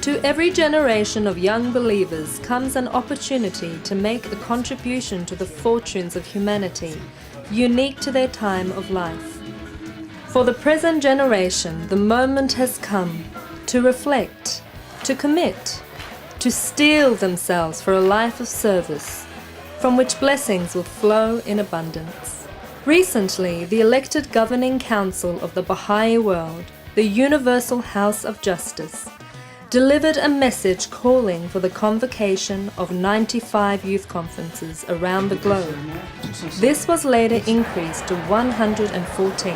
To every generation of young believers comes an opportunity to make a contribution to the fortunes of humanity, unique to their time of life. For the present generation, the moment has come to reflect, to commit, to steel themselves for a life of service, from which blessings will flow in abundance. Recently, the elected governing council of the Baha'i world, the Universal House of Justice, delivered a message calling for the convocation of 95 youth conferences around the globe. This was later increased to 114.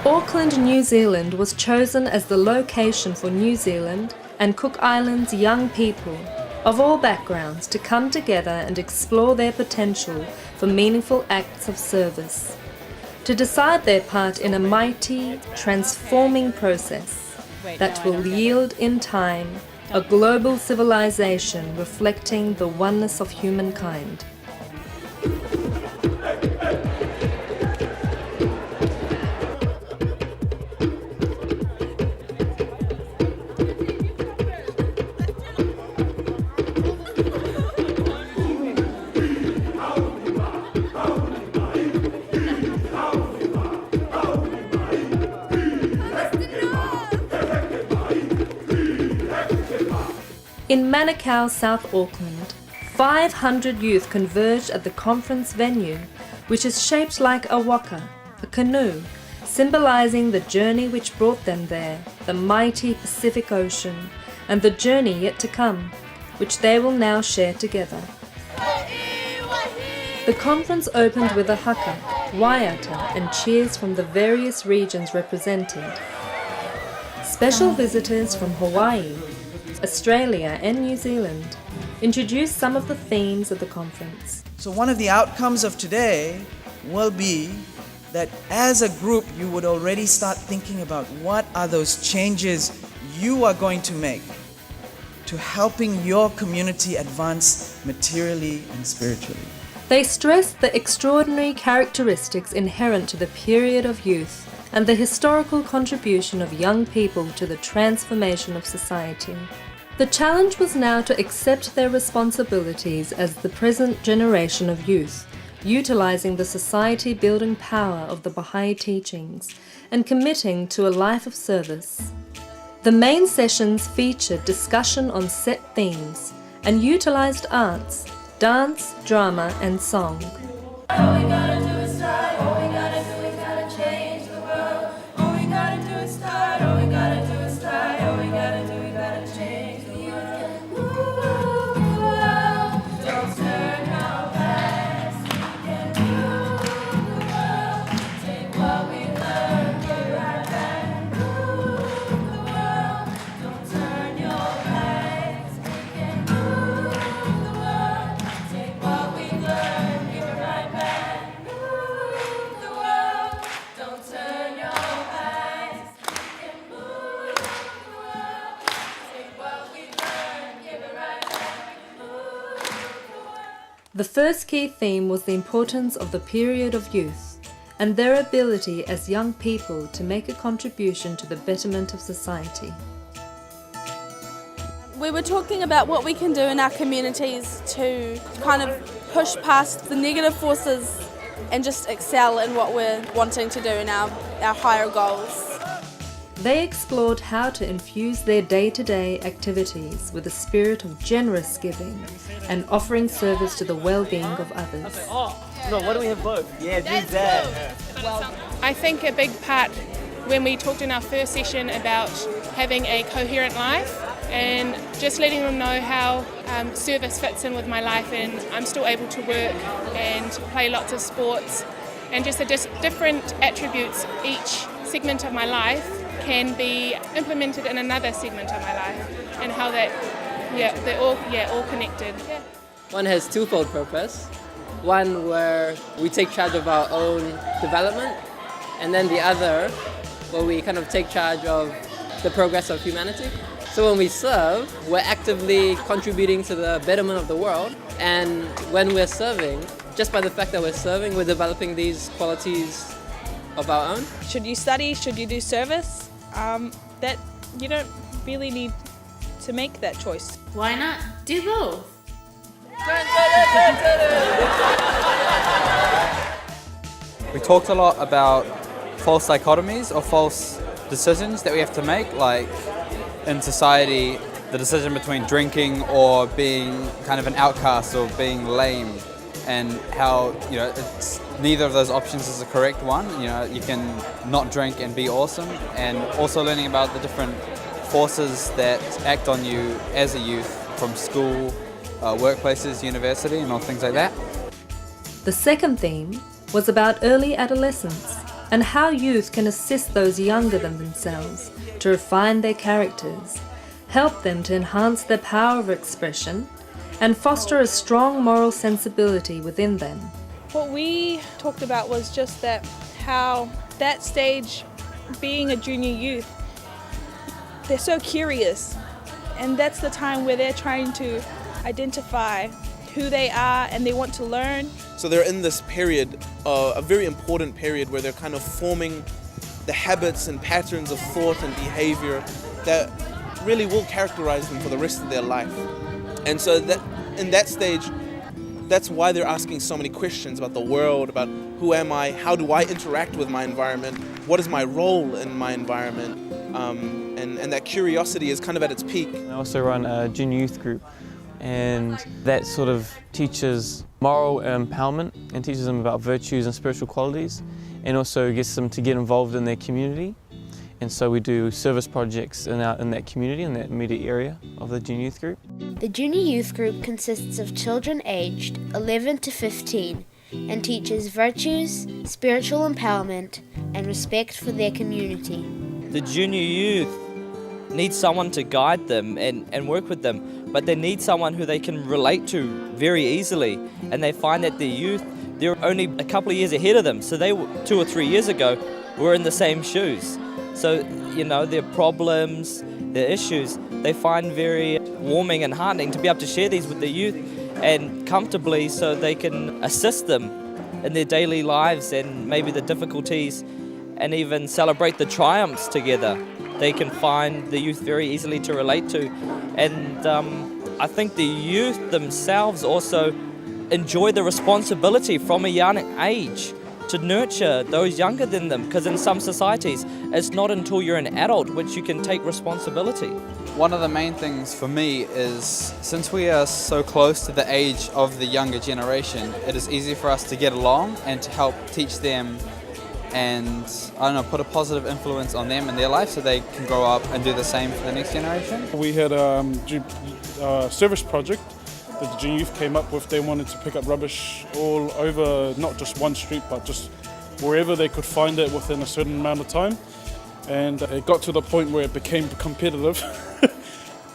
Auckland, New Zealand was chosen as the location for New Zealand and Cook Islands' young people of all backgrounds to come together and explore their potential for meaningful acts of service, to decide their part in a mighty, transforming process that will yield in time a global civilization reflecting the oneness of humankind. In Manukau, South Auckland, 500 youth converged at the conference venue, which is shaped like a waka, a canoe, symbolizing the journey which brought them there, the mighty Pacific Ocean, and the journey yet to come, which they will now share together. The conference opened with a haka, waiata, and cheers from the various regions represented. Special visitors from Hawaii, Australia and New Zealand introduced some of the themes of the conference. So one of the outcomes of today will be that as a group you would already start thinking about what are those changes you are going to make to helping your community advance materially and spiritually. They stressed the extraordinary characteristics inherent to the period of youth and the historical contribution of young people to the transformation of society. The challenge was now to accept their responsibilities as the present generation of youth, utilizing the society-building power of the Baha'i teachings and committing to a life of service. The main sessions featured discussion on set themes and utilized arts, dance, drama and song. All we gotta do is start, all we gotta do is gotta change the world. All we gotta do is start, all we gotta do is start, all we gotta do is gotta change the world. Move the world, don't turn our backs. We can move the world, take what we learned, give it right back. Move the world, don't turn your backs. We can move the world, take what we learned, give it right back. Move the world, don't turn your backs. We can move the world, take what we learned, give it right back. Move the world. The first key theme was the importance of the period of youth and their ability as young people to make a contribution to the betterment of society. We were talking about what we can do in our communities to kind of push past the negative forces and just excel in what we're wanting to do in our higher goals. They explored how to infuse their day-to-day activities with a spirit of generous giving and offering service to the well-being of others. No, why do we have both? Yeah, do that. I think a big part when we talked in our first session about having a coherent life and just letting them know how service fits in with my life, and I'm still able to work and play lots of sports, and just the different attributes each segment of my life can be implemented in another segment of my life, and how that, they're all connected. Yeah. One has twofold purpose. One where we take charge of our own development, and then the other where we kind of take charge of the progress of humanity. So when we serve, we're actively contributing to the betterment of the world, and when we're serving, just by the fact that we're serving, we're developing these qualities of our own. Should you study? Should you do service? That you don't really need to make that choice. Why not do both? We talked a lot about false dichotomies or false decisions that we have to make, like in society, the decision between drinking or being kind of an outcast or being lame, and how, you know, it's, neither of those options is the correct one. You know, you can not drink and be awesome, and also learning about the different forces that act on you as a youth from school, workplaces, university, and all things like that. The second theme was about early adolescence and how youth can assist those younger than themselves to refine their characters, help them to enhance their power of expression, and foster a strong moral sensibility within them. What we talked about was just that how that stage, being a junior youth, they're so curious, and that's the time where they're trying to identify who they are and they want to learn. So they're in this period, a very important period, where they're kind of forming the habits and patterns of thought and behavior that really will characterize them for the rest of their life. And so that in that stage, that's why they're asking so many questions about the world, about who am I, how do I interact with my environment, what is my role in my environment, and that curiosity is kind of at its peak. I also run a junior youth group, and that sort of teaches moral empowerment and teaches them about virtues and spiritual qualities, and also gets them to get involved in their community. And so we do service projects in that community, in that immediate area of the junior youth group. The junior youth group consists of children aged 11 to 15 and teaches virtues, spiritual empowerment and respect for their community. The junior youth need someone to guide them and work with them, but they need someone who they can relate to very easily, and they find that the youth, they're only a couple of years ahead of them, so they 2 or 3 years ago were in the same shoes. So, you know, their problems, their issues, they find very warming and heartening to be able to share these with the youth and comfortably, so they can assist them in their daily lives and maybe the difficulties, and even celebrate the triumphs together. They can find the youth very easily to relate to. And I think the youth themselves also enjoy the responsibility from a young age to nurture those younger than them, because in some societies it's not until you're an adult which you can take responsibility. One of the main things for me is, since we are so close to the age of the younger generation, it is easy for us to get along and to help teach them and, I don't know, put a positive influence on them in their life so they can grow up and do the same for the next generation. We had a service project that the junior youth came up with. They wanted to pick up rubbish all over, not just one street, but just wherever they could find it within a certain amount of time. And it got to the point where it became competitive.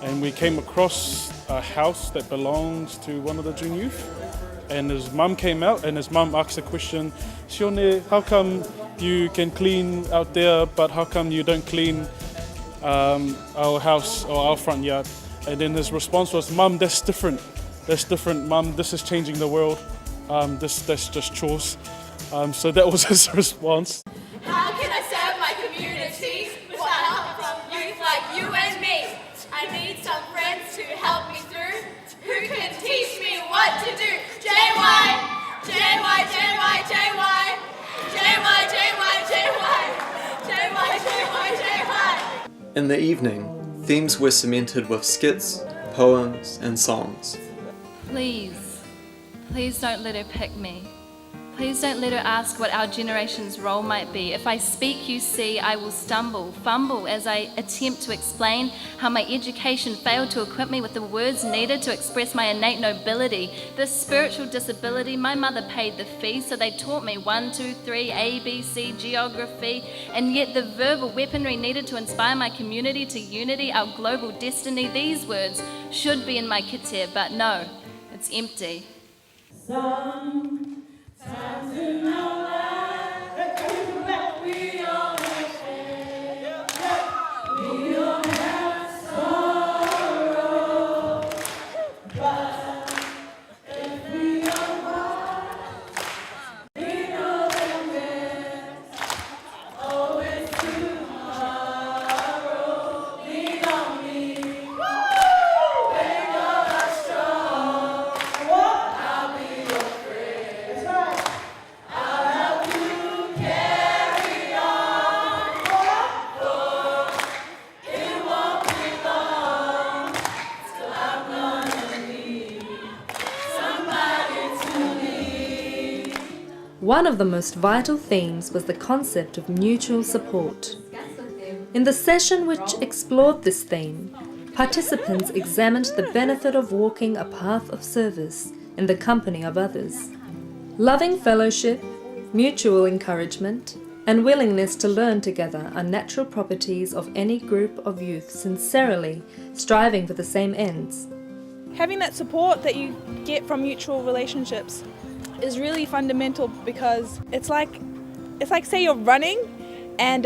And we came across a house that belongs to one of the junior youth. And his mum came out, and his mum asked the question, "Shione, how come you can clean out there, but how come you don't clean our house or our front yard?" And then his response was, "Mum, that's different. That's different, Mum. This is changing the world. That's just chores." So that was his response. How can I serve my community without help from youth like you and me? I need some friends to help me through, who can teach me what to do. JY, JY, JY, JY, JY, JY, JY, JY, JY, JY. In the evening, themes were cemented with skits, poems, and songs. Please don't let her pick me. Please don't let her ask what our generation's role might be. If I speak, you see, I will fumble as I attempt to explain how my education failed to equip me with the words needed to express my innate nobility. This spiritual disability, my mother paid the fee, so they taught me 1, 2, 3, A, B, C, geography, and yet the verbal weaponry needed to inspire my community to unity, our global destiny, these words should be in my kitir, but no, it's empty. Sometimes in our life, we all have pain, we all have sorrow, but if we are wise, we know that there's always tomorrow. Lean on me. One of the most vital themes was the concept of mutual support. In the session which explored this theme, participants examined the benefit of walking a path of service in the company of others. Loving fellowship, mutual encouragement, and willingness to learn together are natural properties of any group of youth sincerely striving for the same ends. Having that support that you get from mutual relationships is really fundamental, because it's like say you're running and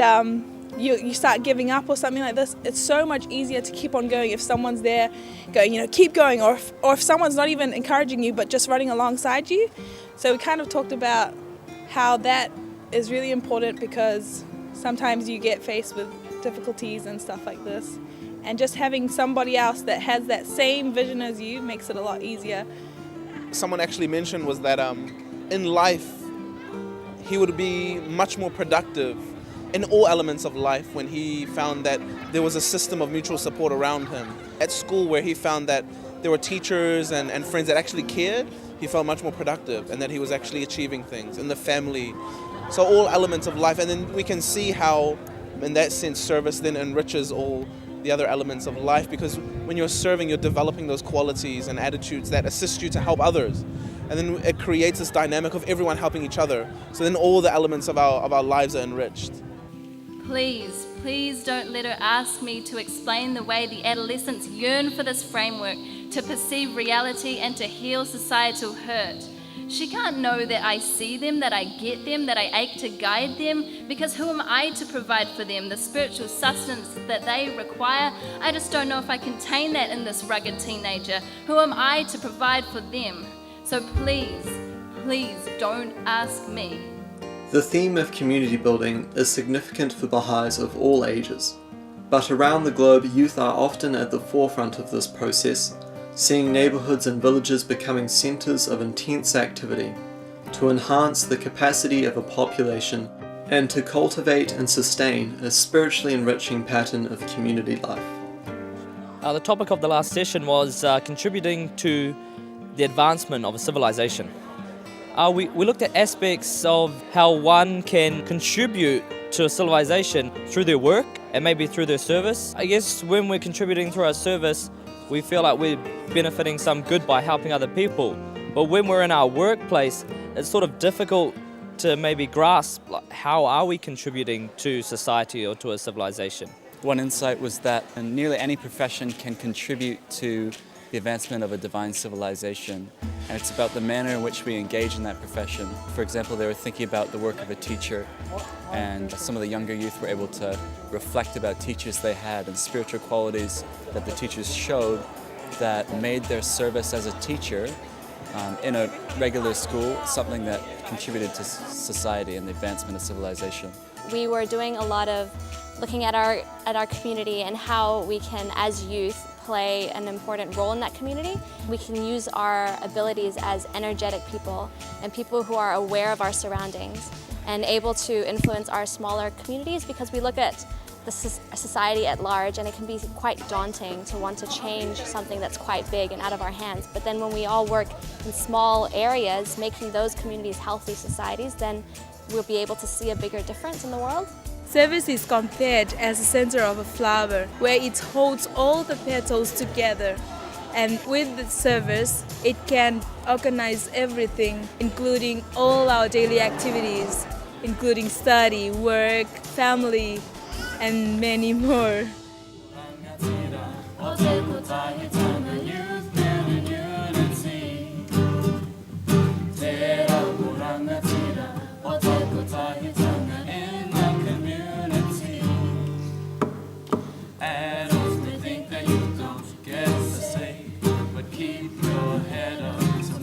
you start giving up or something like this. It's so much easier to keep on going if someone's there going, keep going, or if someone's not even encouraging you but just running alongside you. So we kind of talked about how that is really important, because sometimes you get faced with difficulties and stuff like this, and just having somebody else that has that same vision as you makes it a lot easier. Someone actually mentioned was that in life he would be much more productive in all elements of life when he found that there was a system of mutual support around him. At school, where he found that there were teachers and friends that actually cared, he felt much more productive and that he was actually achieving things. In the family, so all elements of life. And then we can see how, in that sense, service then enriches all the other elements of life, because when you're serving, you're developing those qualities and attitudes that assist you to help others. And then it creates this dynamic of everyone helping each other. So then all the elements of our lives are enriched. Please don't let her ask me to explain the way the adolescents yearn for this framework to perceive reality and to heal societal hurt. She can't know that I see them, that I get them, that I ache to guide them, because who am I to provide for them the spiritual sustenance that they require? I just don't know if I contain that in this rugged teenager. Who am I to provide for them? So please don't ask me. The theme of community building is significant for Baha'is of all ages, but around the globe youth are often at the forefront of this process, seeing neighbourhoods and villages becoming centres of intense activity to enhance the capacity of a population and to cultivate and sustain a spiritually enriching pattern of community life. The topic of the last session was contributing to the advancement of a civilization. We looked at aspects of how one can contribute to a civilization through their work and maybe through their service. I guess when we're contributing through our service, we feel like we're benefiting some good by helping other people. But when we're in our workplace, it's sort of difficult to maybe grasp how are we contributing to society or to a civilization. One insight was that nearly any profession can contribute to the advancement of a divine civilization, and it's about the manner in which we engage in that profession. For example, they were thinking about the work of a teacher, and some of the younger youth were able to reflect about teachers they had and spiritual qualities that the teachers showed that made their service as a teacher in a regular school something that contributed to society and the advancement of civilization. We were doing a lot of looking at our community and how we can, as youth, play an important role in that community. We can use our abilities as energetic people and people who are aware of our surroundings and able to influence our smaller communities, because we look at the society at large and it can be quite daunting to want to change something that's quite big and out of our hands. But then when we all work in small areas, making those communities healthy societies, then we'll be able to see a bigger difference in the world. Service is compared as the center of a flower, where it holds all the petals together. And with the service, it can organize everything, including all our daily activities, including study, work, family, and many more.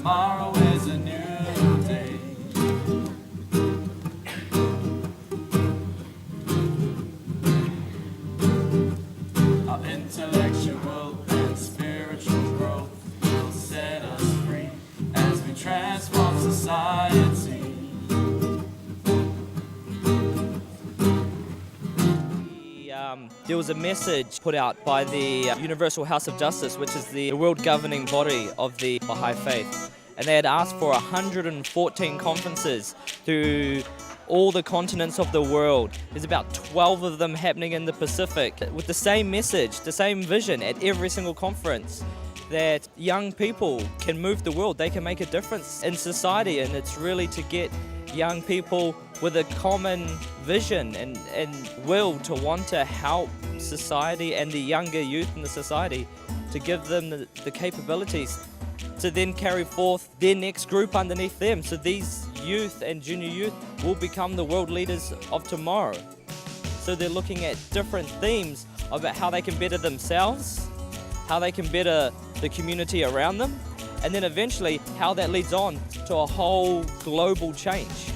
Tomorrow is a new day. Our intellectual and spiritual growth will set us free as we transform society. There was a message put out by the Universal House of Justice, which is the world governing body of the Baha'i faith. and they had asked for 114 conferences through all the continents of the world. There's about 12 of them happening in the Pacific with the same message, the same vision at every single conference, that young people can move the world, they can make a difference in society, and it's really to get young people with a common vision and will to want to help society and the younger youth in the society, to give them the capabilities to then carry forth their next group underneath them. So these youth and junior youth will become the world leaders of tomorrow. So they're looking at different themes about how they can better themselves, how they can better the community around them, and then eventually how that leads on to a whole global change.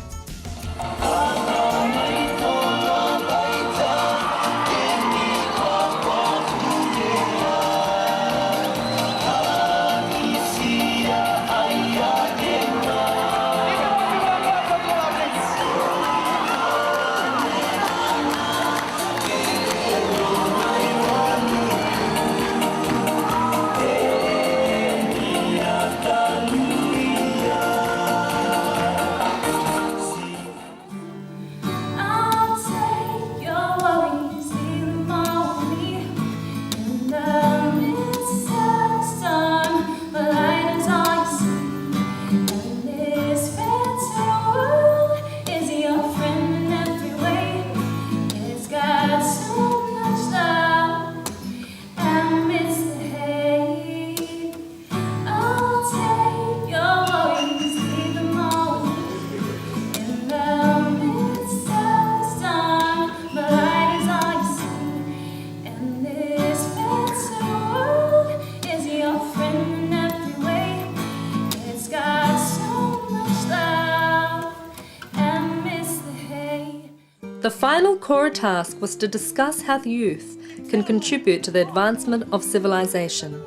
The final core task was to discuss how the youth can contribute to the advancement of civilization.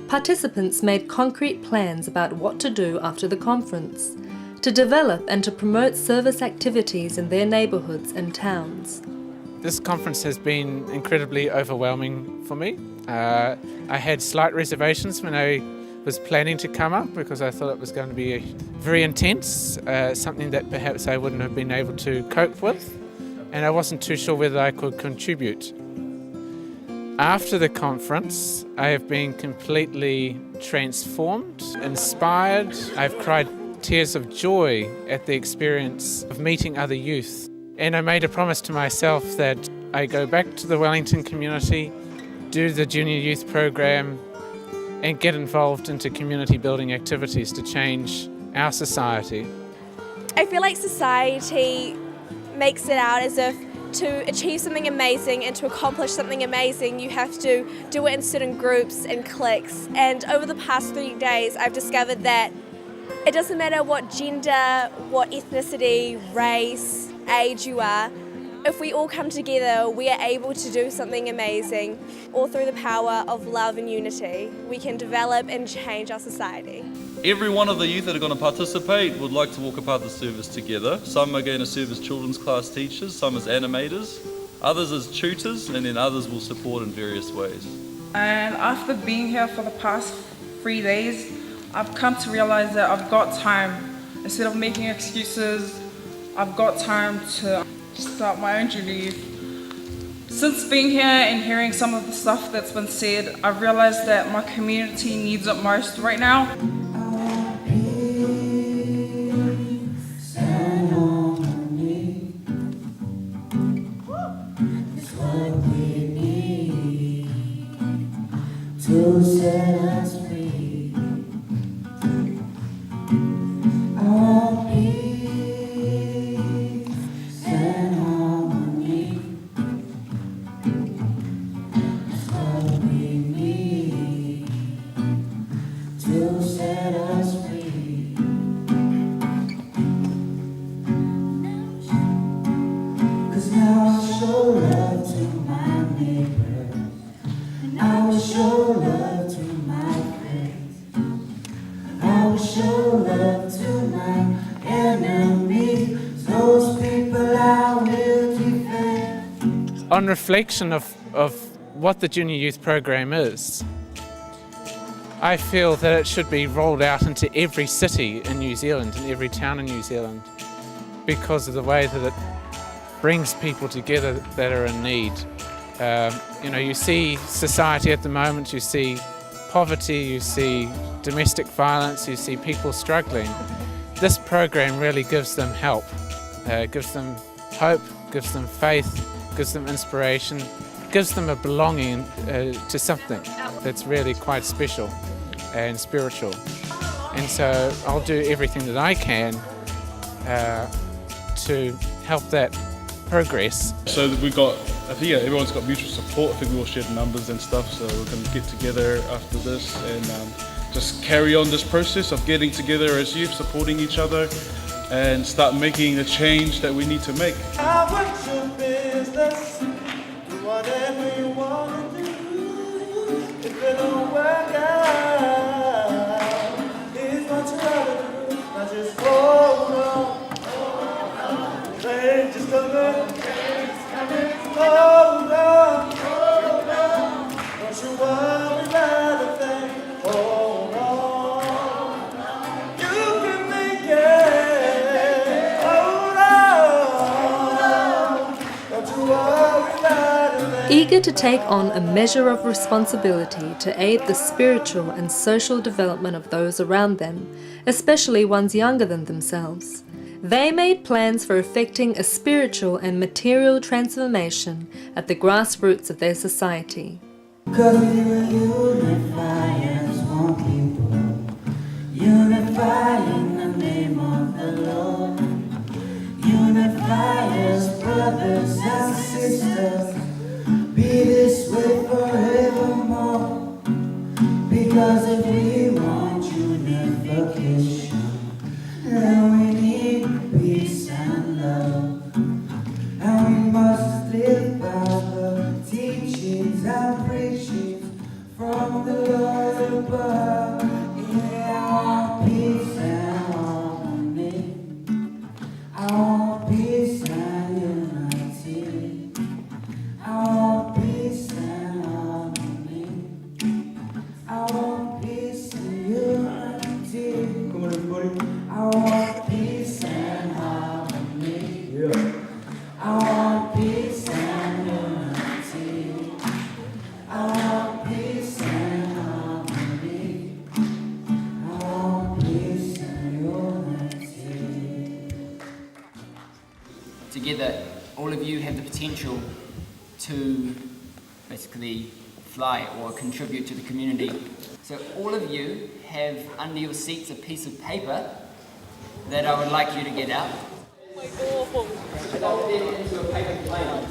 Participants made concrete plans about what to do after the conference, to develop and to promote service activities in their neighbourhoods and towns. This conference has been incredibly overwhelming for me. I had slight reservations when I was planning to come up because I thought it was going to be very intense, something that perhaps I wouldn't have been able to cope with, and I wasn't too sure whether I could contribute. After the conference, I have been completely transformed, inspired. I've cried tears of joy at the experience of meeting other youth. And I made a promise to myself that I go back to the Wellington community, do the junior youth program, and get involved into community building activities to change our society. I feel like society makes it out as if to achieve something amazing and to accomplish something amazing, you have to do it in certain groups and cliques. And over the past 3 days, I've discovered that it doesn't matter what gender, what ethnicity, race, age you are. If we all come together, we are able to do something amazing, all through the power of love and unity. We can develop and change our society. Every one of the youth that are going to participate would like to walk a part of the service together. Some are going to serve as children's class teachers, some as animators, others as tutors, and then others will support in various ways. And after being here for the past 3 days, I've come to realize that I've got time. Instead of making excuses, I've got time to start my own junior youth. Since being here and hearing some of the stuff that's been said, I've realized that my community needs it most right now. To set us free. I want peace and harmony. That's what we need to set us free. 'Cause now I show love to my neighbors. I will show love to my friends. I will show love to my enemies. Those people I will defend. On reflection of what the Junior Youth Program is, I feel that it should be rolled out into every city in New Zealand and every town in New Zealand because of the way that it brings people together that are in need. You see society at the moment, you see poverty, you see domestic violence, you see people struggling. This program really gives them help, gives them hope, gives them faith, gives them inspiration, gives them a belonging to something that's really quite special and spiritual. And so I'll do everything that I can to help that progress. So I think everyone's got mutual support. I think we all shared numbers and stuff, so we're going to get together after this and just carry on this process of getting together as youth, supporting each other, and start making the change that we need to make. I want your business, do whatever you want to do. If it don't work out, here's what you gotta do. Now just hold on. Change is coming. Hold on. Don't you worry about a thing. Hold on. You can make it. Hold on. Don't you worry about a thing. Eager to take on a measure of responsibility to aid the spiritual and social development of those around them, especially ones younger than themselves, they made plans for effecting a spiritual and material transformation at the grassroots of their society. Cause we will unify as one people, unify in the name of the Lord, unify as brothers and sisters, be this way forevermore, because if we want unification, then we need peace and love, and we must live by the teachings and preachings from the Lord above. Yeah, I want peace and harmony. I want peace and unity. I want peace and harmony. I want peace and unity. Come on, everybody. I want peace and harmony. Yeah. I want peace and unity. I want peace and harmony. I want peace and unity. Together, all of you have the potential to basically fly or contribute to the community. So all of you have under your seats a piece of paper that I would like you to get out. Fold it into a paper plane.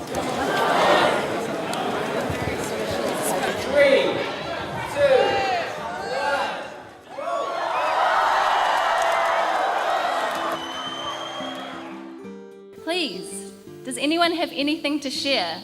3, 2, 1. Please, does anyone have anything to share?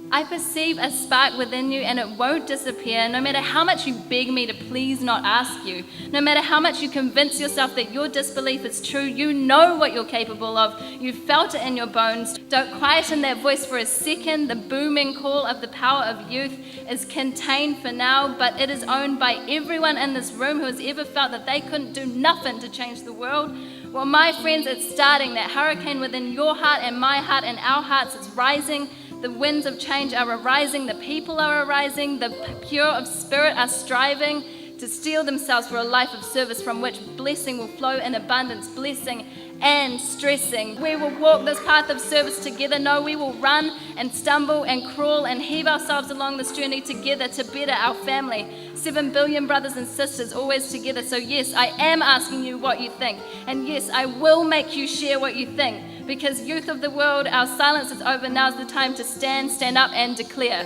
I perceive a spark within you and it won't disappear no matter how much you beg me to please not ask you. No matter how much you convince yourself that your disbelief is true, you know what you're capable of. You felt it in your bones. Don't quieten that voice for a second. The booming call of the power of youth is contained for now, but it is owned by everyone in this room who has ever felt that they couldn't do nothing to change the world. Well, my friends, it's starting. That hurricane within your heart and my heart and our hearts, it's rising. The winds of change are arising, the people are arising, the pure of spirit are striving to steel themselves for a life of service from which blessing will flow in abundance, blessing and stressing. We will walk this path of service together. No, we will run and stumble and crawl and heave ourselves along this journey together to better our family. 7 billion brothers and sisters always together. So yes, I am asking you what you think. And yes, I will make you share what you think. Because youth of the world, our silence is over. Now's the time to stand up and declare.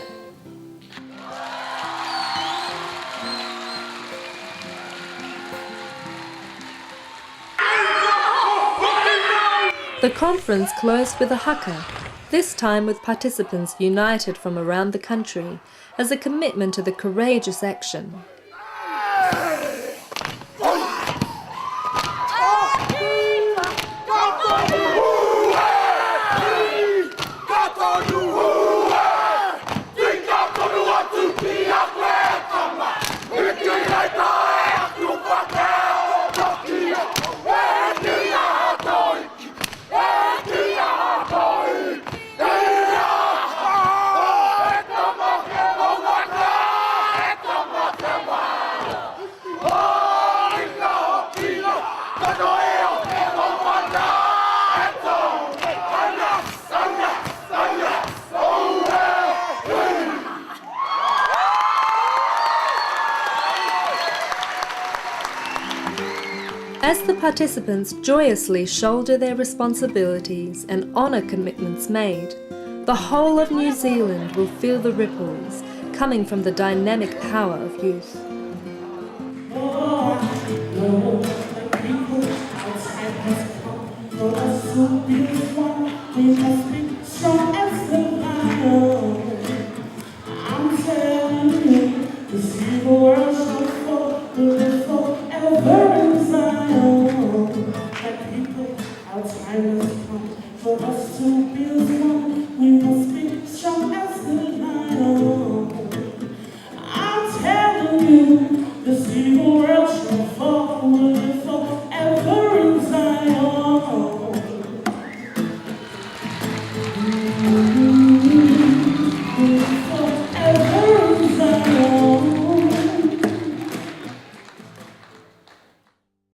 The conference closed with a haka, this time with participants united from around the country as a commitment to the courageous action. Victory As the participants joyously shoulder their responsibilities and honour commitments made, the whole of New Zealand will feel the ripples coming from the dynamic power of youth. For us to build one, we must be strong as the lion. I'm telling you, this evil world